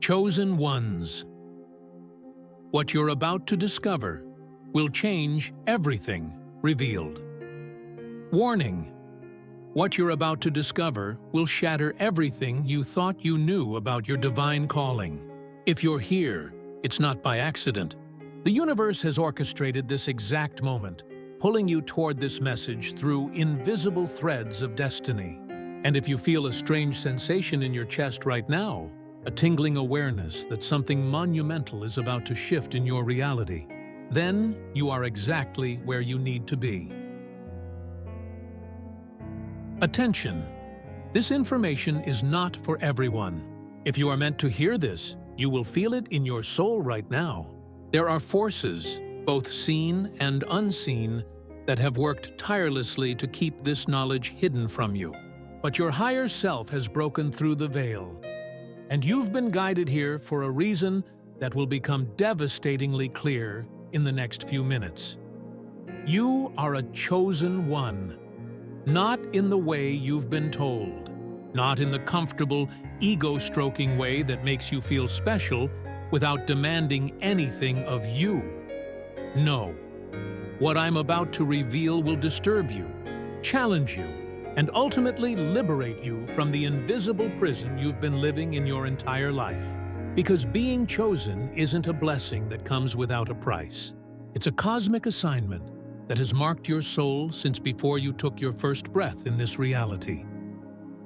Chosen ones. What you're about to discover will change everything revealed. Warning. What you're about to discover will shatter everything you thought you knew about your divine calling. If you're here, it's not by accident. The universe has orchestrated this exact moment, pulling you toward this message through invisible threads of destiny. And if you feel a strange sensation in your chest right now, a tingling awareness that something monumental is about to shift in your reality, then you are exactly where you need to be. Attention! This information is not for everyone. If you are meant to hear this, you will feel it in your soul right now. There are forces, both seen and unseen, that have worked tirelessly to keep this knowledge hidden from you. But your higher self has broken through the veil, and you've been guided here for a reason that will become devastatingly clear in the next few minutes. You are a chosen one, not in the way you've been told, not in the comfortable, ego-stroking way that makes you feel special without demanding anything of you. No. What I'm about to reveal will disturb you, challenge you, and ultimately liberate you from the invisible prison you've been living in your entire life. Because being chosen isn't a blessing that comes without a price. It's a cosmic assignment that has marked your soul since before you took your first breath in this reality.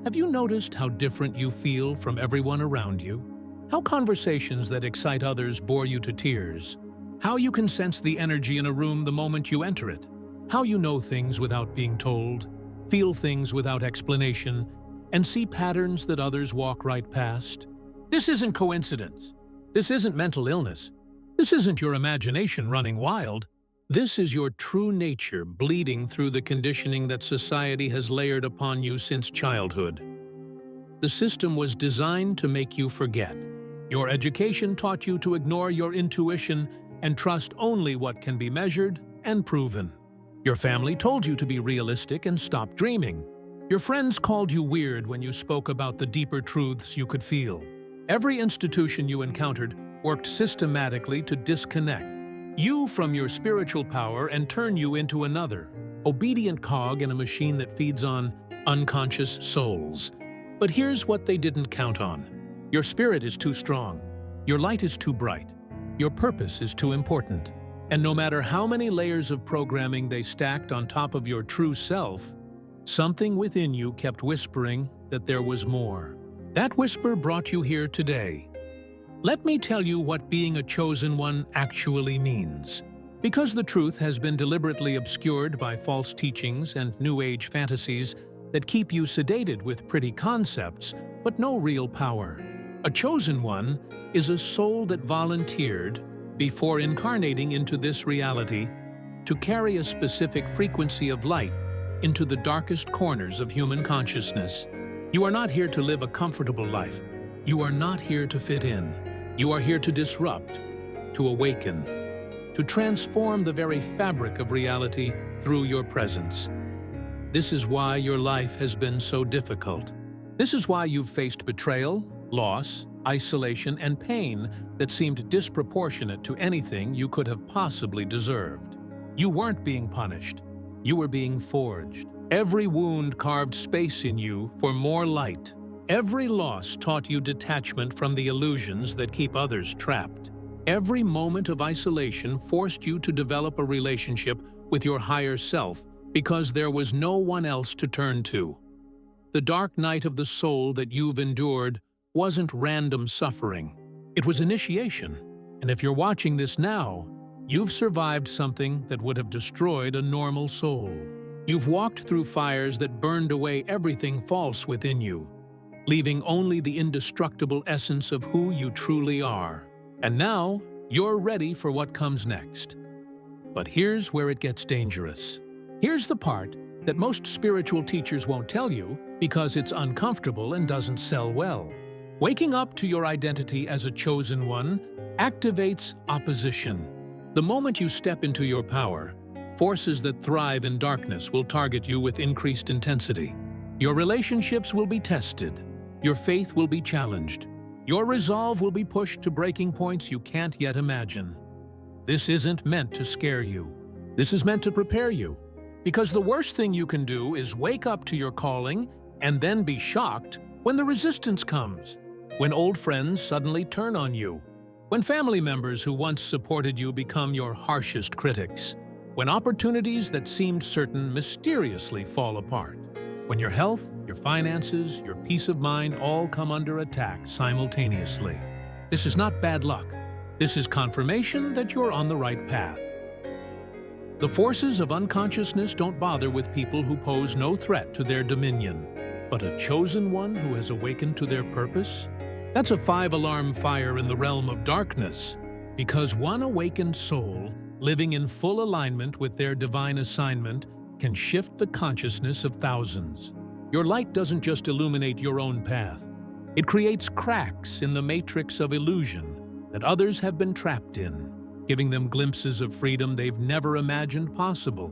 Have you noticed how different you feel from everyone around you? How conversations that excite others bore you to tears? How you can sense the energy in a room the moment you enter it? How you know things without being told, feel things without explanation, and see patterns that others walk right past? This isn't coincidence. This isn't mental illness. This isn't your imagination running wild. This is your true nature bleeding through the conditioning that society has layered upon you since childhood. The system was designed to make you forget. Your education taught you to ignore your intuition and trust only what can be measured and proven. Your family told you to be realistic and stop dreaming. Your friends called you weird when you spoke about the deeper truths you could feel. Every institution you encountered worked systematically to disconnect you from your spiritual power and turn you into another, obedient cog in a machine that feeds on unconscious souls. But here's what they didn't count on. Your spirit is too strong. Your light is too bright. Your purpose is too important. And no matter how many layers of programming they stacked on top of your true self, something within you kept whispering that there was more. That whisper brought you here today. Let me tell you what being a chosen one actually means. Because the truth has been deliberately obscured by false teachings and New Age fantasies that keep you sedated with pretty concepts, but no real power. A chosen one is a soul that volunteered, before incarnating into this reality, to carry a specific frequency of light into the darkest corners of human consciousness. You are not here to live a comfortable life. You are not here to fit in. You are here to disrupt, to awaken, to transform the very fabric of reality through your presence. This is why your life has been so difficult. This is why you've faced betrayal, loss, isolation, and pain that seemed disproportionate to anything you could have possibly deserved. You weren't being punished. You were being forged. Every wound carved space in you for more light. Every loss taught you detachment from the illusions that keep others trapped. Every moment of isolation forced you to develop a relationship with your higher self because there was no one else to turn to. The dark night of the soul that you've endured wasn't random suffering. It was initiation. And if you're watching this now, you've survived something that would have destroyed a normal soul. You've walked through fires that burned away everything false within you, leaving only the indestructible essence of who you truly are. And now, you're ready for what comes next. But here's where it gets dangerous. Here's the part that most spiritual teachers won't tell you because it's uncomfortable and doesn't sell well. Waking up to your identity as a chosen one activates opposition. The moment you step into your power, forces that thrive in darkness will target you with increased intensity. Your relationships will be tested. Your faith will be challenged. Your resolve will be pushed to breaking points you can't yet imagine. This isn't meant to scare you. This is meant to prepare you. Because the worst thing you can do is wake up to your calling and then be shocked when the resistance comes, when old friends suddenly turn on you, when family members who once supported you become your harshest critics, when opportunities that seemed certain mysteriously fall apart, when your health, your finances, your peace of mind all come under attack simultaneously. This is not bad luck. This is confirmation that you're on the right path. The forces of unconsciousness don't bother with people who pose no threat to their dominion. But a chosen one who has awakened to their purpose? That's a 5-alarm fire in the realm of darkness, because one awakened soul, living in full alignment with their divine assignment, can shift the consciousness of thousands. Your light doesn't just illuminate your own path. It creates cracks in the matrix of illusion that others have been trapped in, giving them glimpses of freedom they've never imagined possible.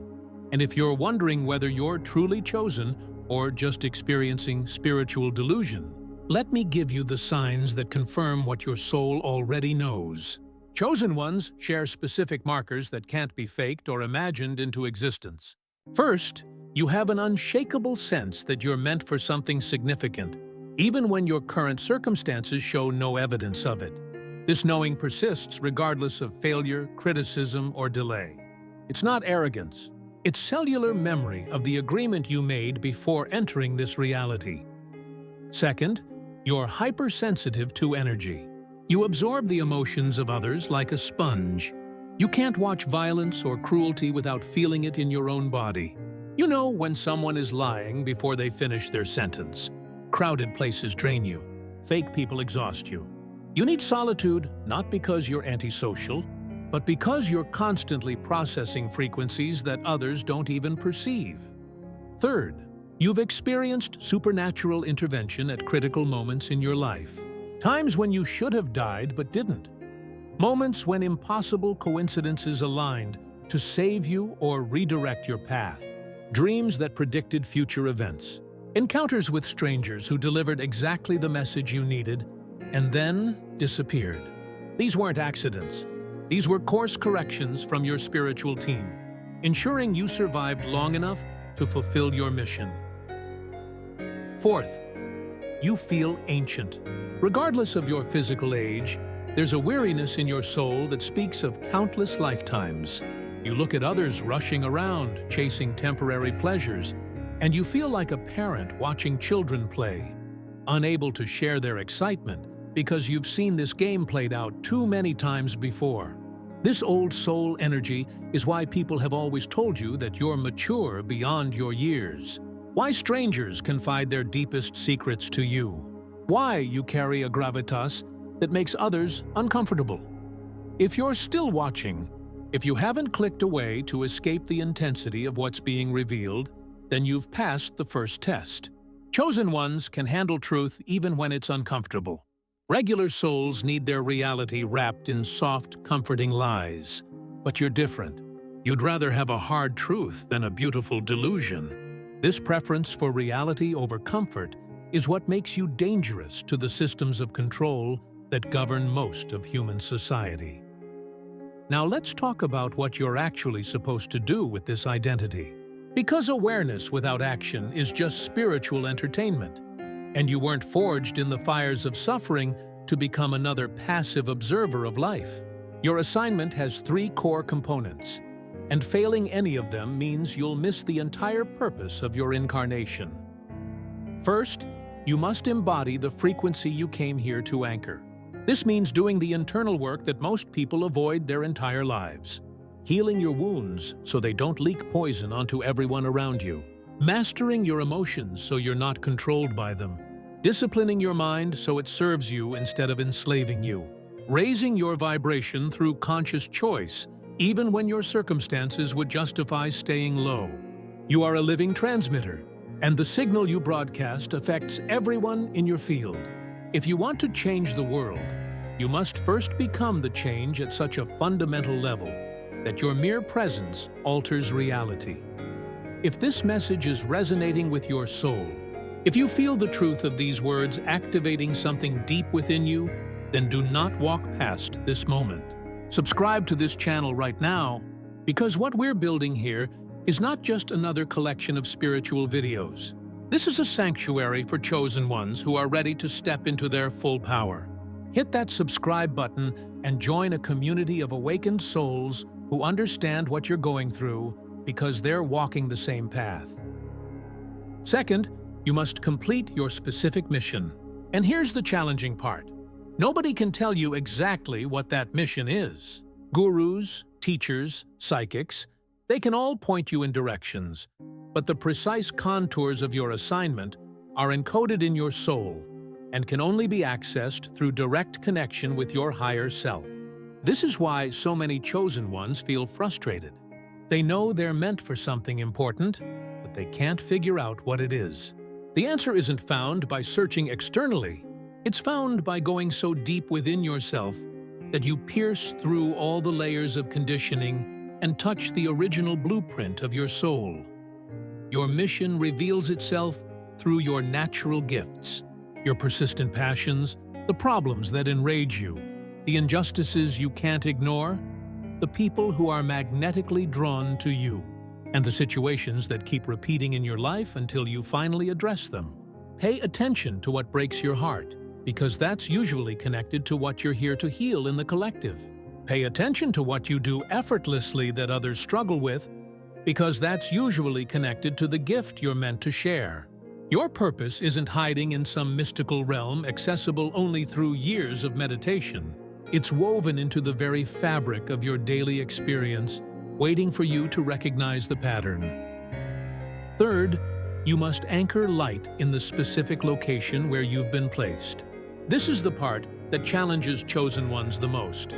And if you're wondering whether you're truly chosen or just experiencing spiritual delusion, let me give you the signs that confirm what your soul already knows. Chosen ones share specific markers that can't be faked or imagined into existence. First, you have an unshakable sense that you're meant for something significant, even when your current circumstances show no evidence of it. This knowing persists regardless of failure, criticism, or delay. It's not arrogance. It's cellular memory of the agreement you made before entering this reality. Second, you're hypersensitive to energy. You absorb the emotions of others like a sponge. You can't watch violence or cruelty without feeling it in your own body. You know when someone is lying before they finish their sentence. Crowded places drain you. Fake people exhaust you. You need solitude, not because you're antisocial, but because you're constantly processing frequencies that others don't even perceive. Third, you've experienced supernatural intervention at critical moments in your life. Times when you should have died but didn't. Moments when impossible coincidences aligned to save you or redirect your path. Dreams that predicted future events. Encounters with strangers who delivered exactly the message you needed and then disappeared. These weren't accidents. These were course corrections from your spiritual team, ensuring you survived long enough to fulfill your mission. Fourth, you feel ancient. Regardless of your physical age, there's a weariness in your soul that speaks of countless lifetimes. You look at others rushing around, chasing temporary pleasures, and you feel like a parent watching children play, unable to share their excitement because you've seen this game played out too many times before. This old soul energy is why people have always told you that you're mature beyond your years. Why strangers confide their deepest secrets to you. Why you carry a gravitas that makes others uncomfortable. If you're still watching, if you haven't clicked away to escape the intensity of what's being revealed, then you've passed the first test. Chosen ones can handle truth even when it's uncomfortable. Regular souls need their reality wrapped in soft, comforting lies. But you're different. You'd rather have a hard truth than a beautiful delusion. This preference for reality over comfort is what makes you dangerous to the systems of control that govern most of human society. Now let's talk about what you're actually supposed to do with this identity. Because awareness without action is just spiritual entertainment, and you weren't forged in the fires of suffering to become another passive observer of life. Your assignment has 3 core components, and failing any of them means you'll miss the entire purpose of your incarnation. First, you must embody the frequency you came here to anchor. This means doing the internal work that most people avoid their entire lives. Healing your wounds so they don't leak poison onto everyone around you. Mastering your emotions so you're not controlled by them. Disciplining your mind so it serves you instead of enslaving you. Raising your vibration through conscious choice, even when your circumstances would justify staying low. You are a living transmitter, and the signal you broadcast affects everyone in your field. If you want to change the world, you must first become the change at such a fundamental level that your mere presence alters reality. If this message is resonating with your soul, If you feel the truth of these words activating something deep within you, then do not walk past this moment. Subscribe to this channel right now, because what we're building here is not just another collection of spiritual videos. This is a sanctuary for chosen ones who are ready to step into their full power. Hit that subscribe button and join a community of awakened souls who understand what you're going through because they're walking the same path. Second, you must complete your specific mission. And here's the challenging part. Nobody can tell you exactly what that mission is. Gurus, teachers, psychics, they can all point you in directions, but the precise contours of your assignment are encoded in your soul and can only be accessed through direct connection with your higher self. This is why so many chosen ones feel frustrated. They know they're meant for something important, but they can't figure out what it is. The answer isn't found by searching externally. It's found by going so deep within yourself that you pierce through all the layers of conditioning and touch the original blueprint of your soul. Your mission reveals itself through your natural gifts, your persistent passions, the problems that enrage you, the injustices you can't ignore, the people who are magnetically drawn to you, and the situations that keep repeating in your life until you finally address them. Pay attention to what breaks your heart, because that's usually connected to what you're here to heal in the collective. Pay attention to what you do effortlessly that others struggle with, because that's usually connected to the gift you're meant to share. Your purpose isn't hiding in some mystical realm accessible only through years of meditation. It's woven into the very fabric of your daily experience, waiting for you to recognize the pattern. Third, you must anchor light in the specific location where you've been placed. This is the part that challenges chosen ones the most,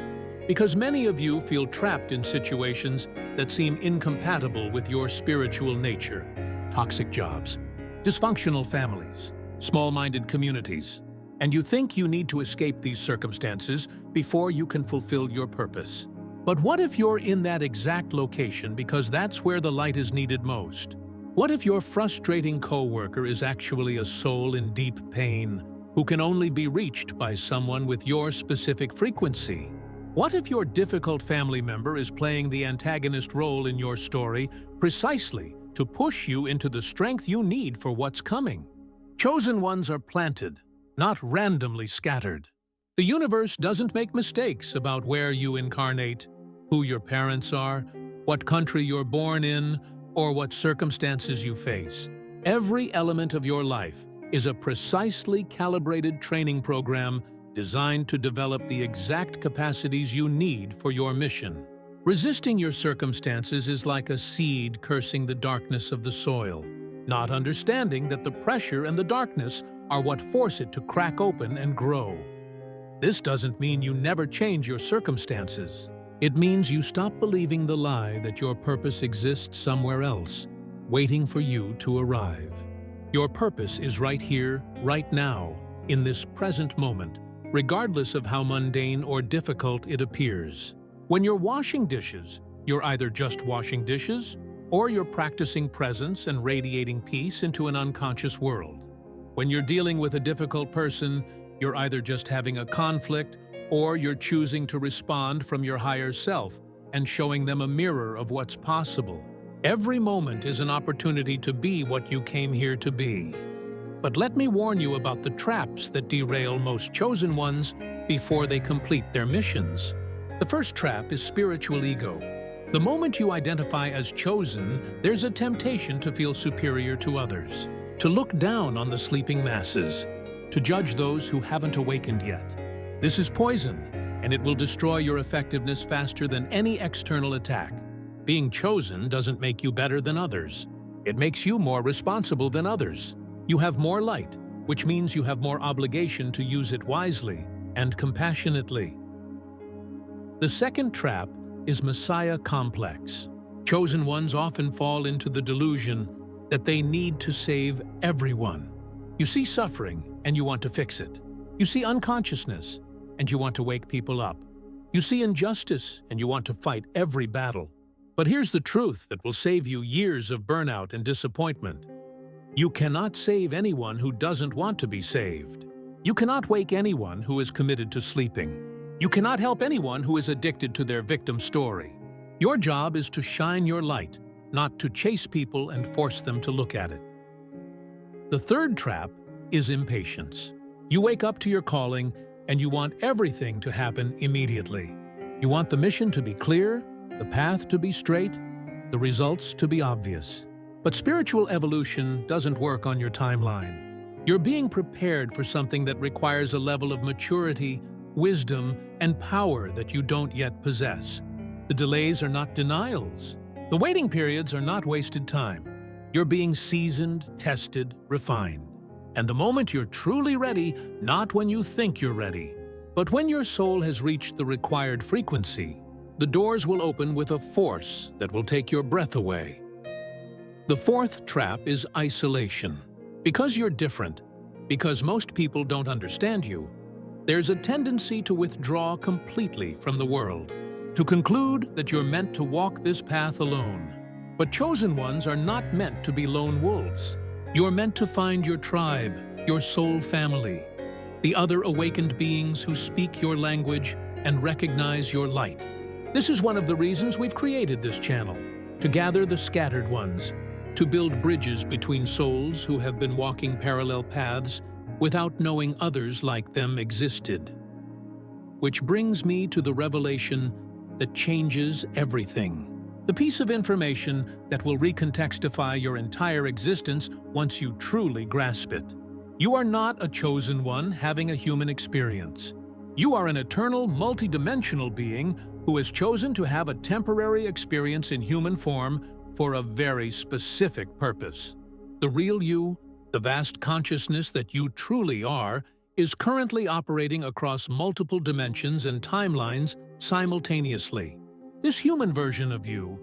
because many of you feel trapped in situations that seem incompatible with your spiritual nature. Toxic jobs, dysfunctional families, small-minded communities, and you think you need to escape these circumstances before you can fulfill your purpose. But what if you're in that exact location because that's where the light is needed most? What if your frustrating coworker is actually a soul in deep pain who can only be reached by someone with your specific frequency? What if your difficult family member is playing the antagonist role in your story precisely to push you into the strength you need for what's coming? Chosen ones are planted, not randomly scattered. The universe doesn't make mistakes about where you incarnate, who your parents are, what country you're born in, or what circumstances you face. Every element of your life is a precisely calibrated training program designed to develop the exact capacities you need for your mission. Resisting your circumstances is like a seed cursing the darkness of the soil, not understanding that the pressure and the darkness are what force it to crack open and grow. This doesn't mean you never change your circumstances. It means you stop believing the lie that your purpose exists somewhere else, waiting for you to arrive. Your purpose is right here, right now, in this present moment, regardless of how mundane or difficult it appears. When you're washing dishes, you're either just washing dishes, or you're practicing presence and radiating peace into an unconscious world. When you're dealing with a difficult person, you're either just having a conflict, or you're choosing to respond from your higher self and showing them a mirror of what's possible. Every moment is an opportunity to be what you came here to be. But let me warn you about the traps that derail most chosen ones before they complete their missions. The first trap is spiritual ego. The moment you identify as chosen, there's a temptation to feel superior to others, to look down on the sleeping masses, to judge those who haven't awakened yet. This is poison, and it will destroy your effectiveness faster than any external attack. Being chosen doesn't make you better than others. It makes you more responsible than others. You have more light, which means you have more obligation to use it wisely and compassionately. The second trap is Messiah complex. Chosen ones often fall into the delusion that they need to save everyone. You see suffering and you want to fix it. You see unconsciousness and you want to wake people up. You see injustice and you want to fight every battle. But here's the truth that will save you years of burnout and disappointment. You cannot save anyone who doesn't want to be saved. You cannot wake anyone who is committed to sleeping. You cannot help anyone who is addicted to their victim story. Your job is to shine your light, not to chase people and force them to look at it. The third trap is impatience. You wake up to your calling and you want everything to happen immediately. You want the mission to be clear, the path to be straight, the results to be obvious. But spiritual evolution doesn't work on your timeline. You're being prepared for something that requires a level of maturity, wisdom, and power that you don't yet possess. The delays are not denials. The waiting periods are not wasted time. You're being seasoned, tested, refined. And the moment you're truly ready, not when you think you're ready, but when your soul has reached the required frequency, the doors will open with a force that will take your breath away. The fourth trap is isolation. Because you're different, because most people don't understand you, there's a tendency to withdraw completely from the world, to conclude that you're meant to walk this path alone. But chosen ones are not meant to be lone wolves. You're meant to find your tribe, your soul family, the other awakened beings who speak your language and recognize your light. This is one of the reasons we've created this channel, to gather the scattered ones, to build bridges between souls who have been walking parallel paths without knowing others like them existed. Which brings me to the revelation that changes everything. The piece of information that will recontextify your entire existence once you truly grasp it. You are not a chosen one having a human experience. You are an eternal, multidimensional being who has chosen to have a temporary experience in human form for a very specific purpose. The real you, the vast consciousness that you truly are, is currently operating across multiple dimensions and timelines simultaneously. This human version of you,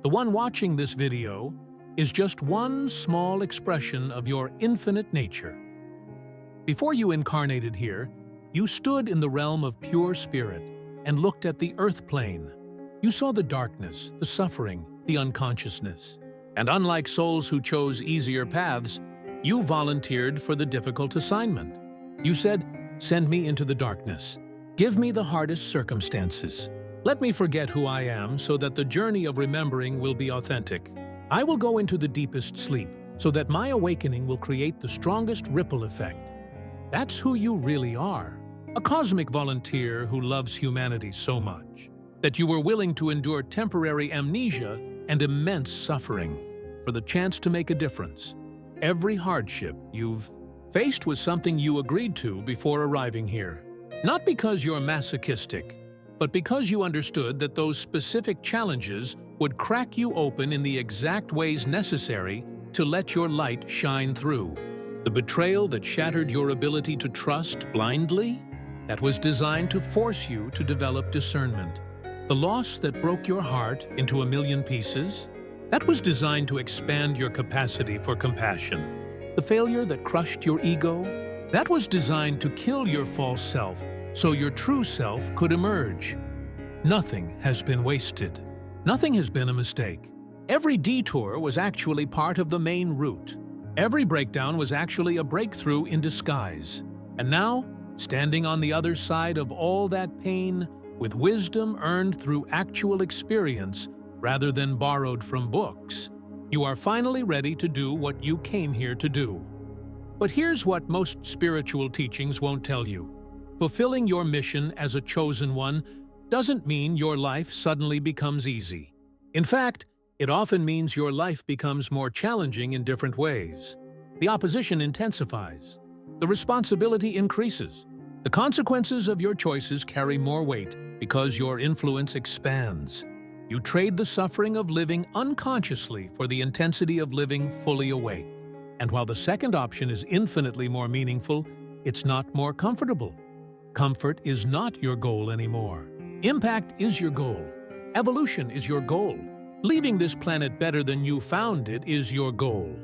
the one watching this video, is just one small expression of your infinite nature. Before you incarnated here, you stood in the realm of pure spirit and looked at the earth plane. You saw the darkness, the suffering, the unconsciousness. And unlike souls who chose easier paths, you volunteered for the difficult assignment. You said, "Send me into the darkness. Give me the hardest circumstances. Let me forget who I am so that the journey of remembering will be authentic. I will go into the deepest sleep so that my awakening will create the strongest ripple effect." That's who you really are. A cosmic volunteer who loves humanity so much that you were willing to endure temporary amnesia and immense suffering for the chance to make a difference. Every hardship you've faced was something you agreed to before arriving here. Not because you're masochistic, but because you understood that those specific challenges would crack you open in the exact ways necessary to let your light shine through. The betrayal that shattered your ability to trust blindly, that was designed to force you to develop discernment. The loss that broke your heart into a million pieces, that was designed to expand your capacity for compassion. The failure that crushed your ego, that was designed to kill your false self so your true self could emerge. Nothing has been wasted. Nothing has been a mistake. Every detour was actually part of the main route. Every breakdown was actually a breakthrough in disguise. And now, standing on the other side of all that pain, with wisdom earned through actual experience rather than borrowed from books, you are finally ready to do what you came here to do. But here's what most spiritual teachings won't tell you. Fulfilling your mission as a chosen one doesn't mean your life suddenly becomes easy. In fact, it often means your life becomes more challenging in different ways. The opposition intensifies. The responsibility increases. The consequences of your choices carry more weight because your influence expands. You trade the suffering of living unconsciously for the intensity of living fully awake. And while the second option is infinitely more meaningful, it's not more comfortable. Comfort is not your goal anymore. Impact is your goal. Evolution is your goal. Leaving this planet better than you found it is your goal.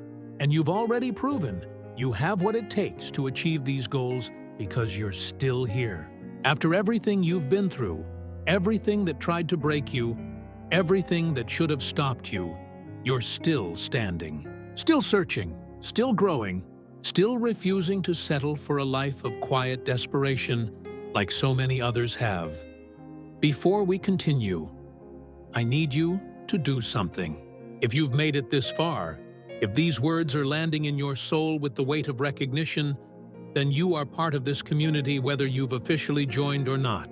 And you've already proven you have what it takes to achieve these goals because you're still here. After everything you've been through, everything that tried to break you, everything that should have stopped you, you're still standing, still searching, still growing, still refusing to settle for a life of quiet desperation like so many others have. Before we continue, I need you to do something. If you've made it this far, if these words are landing in your soul with the weight of recognition, then you are part of this community whether you've officially joined or not.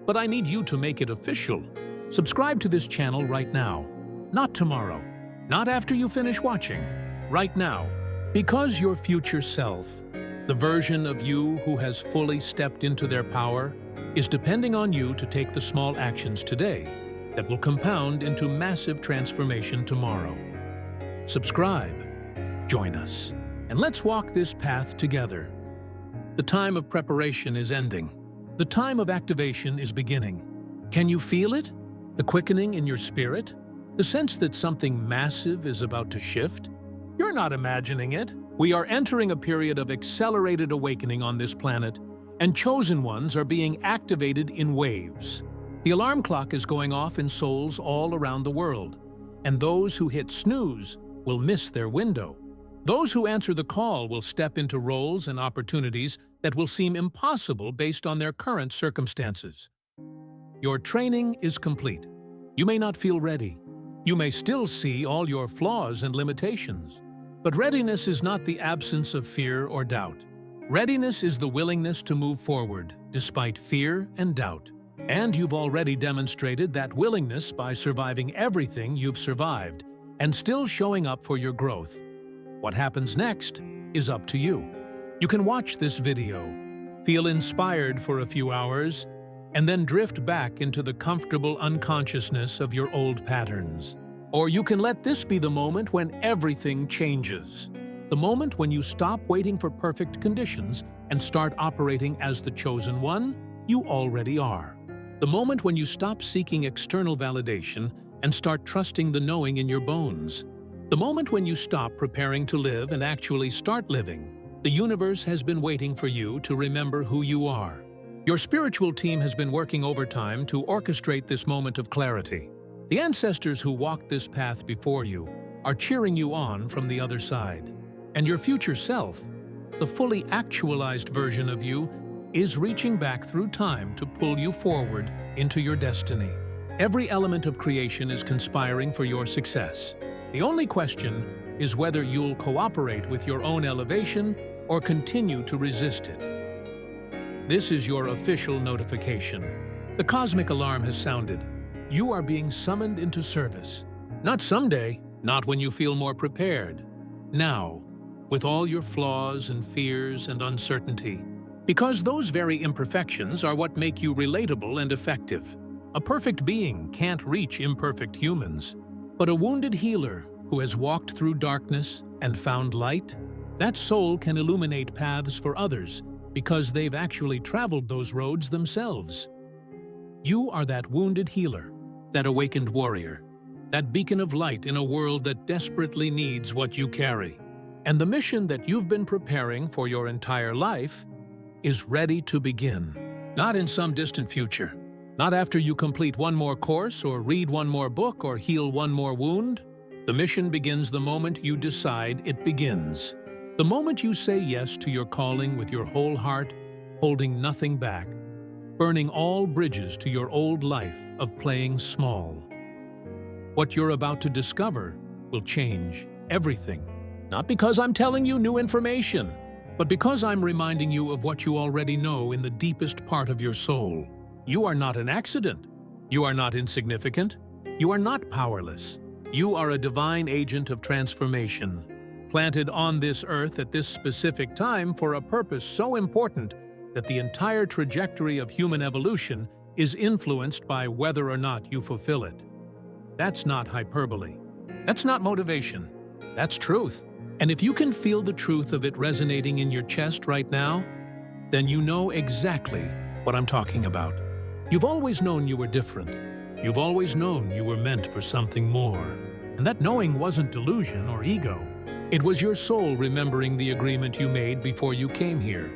But I need you to make it official. Subscribe to this channel right now. Not tomorrow. Not after you finish watching. Right now. Because your future self, the version of you who has fully stepped into their power, is depending on you to take the small actions today that will compound into massive transformation tomorrow. Subscribe, join us, and let's walk this path together. The time of preparation is ending. The time of activation is beginning. Can you feel it? The quickening in your spirit? The sense that something massive is about to shift? You're not imagining it. We are entering a period of accelerated awakening on this planet, and chosen ones are being activated in waves. The alarm clock is going off in souls all around the world, and those who hit snooze will miss their window. Those who answer the call will step into roles and opportunities that will seem impossible based on their current circumstances. Your training is complete. You may not feel ready. You may still see all your flaws and limitations. But readiness is not the absence of fear or doubt. Readiness is the willingness to move forward, despite fear and doubt. And you've already demonstrated that willingness by surviving everything you've survived and still showing up for your growth. What happens next is up to you. You can watch this video, feel inspired for a few hours, and then drift back into the comfortable unconsciousness of your old patterns. Or you can let this be the moment when everything changes. The moment when you stop waiting for perfect conditions and start operating as the chosen one you already are. The moment when you stop seeking external validation and start trusting the knowing in your bones. The moment when you stop preparing to live and actually start living. The universe has been waiting for you to remember who you are. Your spiritual team has been working overtime to orchestrate this moment of clarity. The ancestors who walked this path before you are cheering you on from the other side. And your future self, the fully actualized version of you, is reaching back through time to pull you forward into your destiny. Every element of creation is conspiring for your success. The only question is whether you'll cooperate with your own elevation or continue to resist it. This is your official notification. The cosmic alarm has sounded. You are being summoned into service. Not someday, not when you feel more prepared. Now, with all your flaws and fears and uncertainty. Because those very imperfections are what make you relatable and effective. A perfect being can't reach imperfect humans. But a wounded healer who has walked through darkness and found light, that soul can illuminate paths for others because they've actually traveled those roads themselves. You are that wounded healer, that awakened warrior, that beacon of light in a world that desperately needs what you carry. And the mission that you've been preparing for your entire life is ready to begin. Not in some distant future. Not after you complete one more course or read one more book or heal one more wound. The mission begins the moment you decide it begins. The moment you say yes to your calling with your whole heart, holding nothing back, burning all bridges to your old life of playing small. What you're about to discover will change everything. Not because I'm telling you new information, but because I'm reminding you of what you already know in the deepest part of your soul. You are not an accident. You are not insignificant. You are not powerless. You are a divine agent of transformation, planted on this earth at this specific time for a purpose so important that the entire trajectory of human evolution is influenced by whether or not you fulfill it. That's not hyperbole. That's not motivation. That's truth. And if you can feel the truth of it resonating in your chest right now, then you know exactly what I'm talking about. You've always known you were different. You've always known you were meant for something more. And that knowing wasn't delusion or ego. It was your soul remembering the agreement you made before you came here.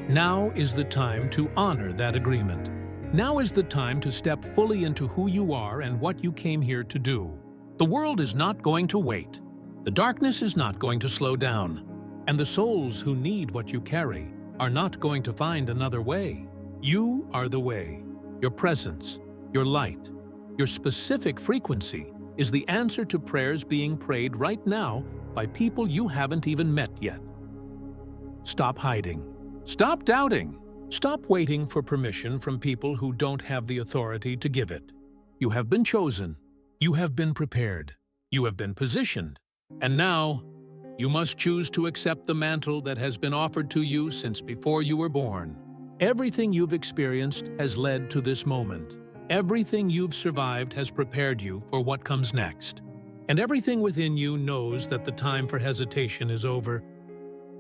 Now is the time to honor that agreement. Now is the time to step fully into who you are and what you came here to do. The world is not going to wait. The darkness is not going to slow down. And the souls who need what you carry are not going to find another way. You are the way. Your presence, your light, your specific frequency is the answer to prayers being prayed right now by people you haven't even met yet. Stop hiding. Stop doubting. Stop waiting for permission from people who don't have the authority to give it. You have been chosen. You have been prepared. You have been positioned. And now, you must choose to accept the mantle that has been offered to you since before you were born. Everything you've experienced has led to this moment. Everything you've survived has prepared you for what comes next. And everything within you knows that the time for hesitation is over.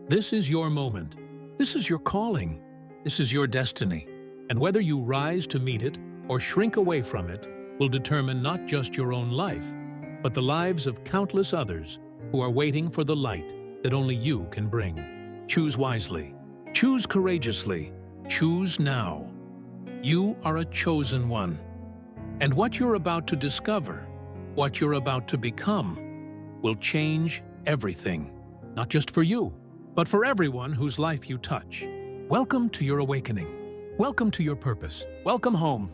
This is your moment. This is your calling. This is your destiny. And whether you rise to meet it or shrink away from it will determine not just your own life, but the lives of countless others who are waiting for the light that only you can bring. Choose wisely. Choose courageously. Choose now. You are a chosen one. And what you're about to discover, what you're about to become, will change everything. Not just for you, but for everyone whose life you touch. Welcome to your awakening. Welcome to your purpose. Welcome home.